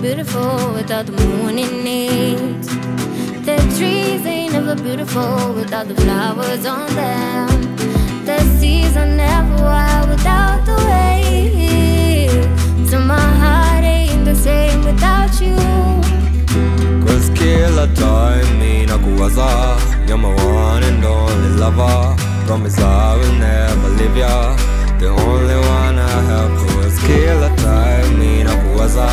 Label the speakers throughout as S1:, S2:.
S1: beautiful without the moon in it. The trees ain't never beautiful without the flowers on them. The seas are never wild without the waves. So my heart ain't the same without you.
S2: Cause kila time ninakuwaza, you're my one and only lover. Promise I will never leave ya, the only one I have. Cause kila time ninakuwaza,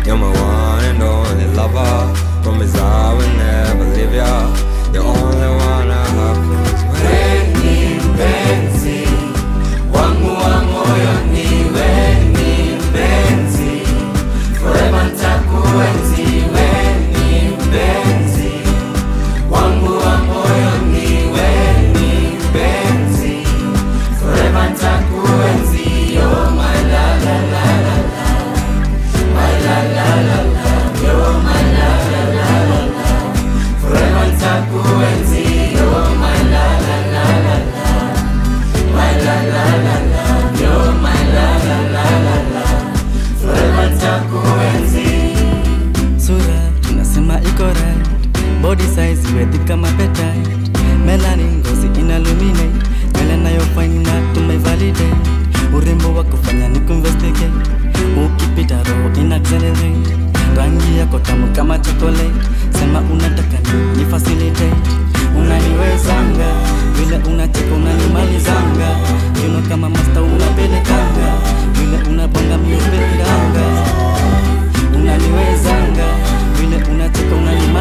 S2: you're my one and only lover. Promise I will never leave ya, the only one I have.
S3: Weni mpenzi wangu wa moyoni, weni mpenzi, forever nitakuenzi. Weni mpenzi wangu wa moyoni, weni mpenzi, forever nitakuenzi. You're my la la la la la, my la la la la. You're my la la la la la, forever nitakuenzi. You're my la la la la la, my la la la la. You're my la la la la la, forever nitakuenzi.
S4: Sura tunasema iko right, body size wethi kama appetite, melanin ngozi inaluminate, nywele nayofanya na tumevalidate, urembo wako fanya niku-investigate, ukipita roho ina-accelerate, rangi yako tamu kama chocolate, sema unataka ni facilitate. Unaniwezanga, vile unacheka unanimalizanga, you know kama master unapelekanga, vile unabonga miupendanga. Unaniwezanga, vile unacheka unanimalizanga.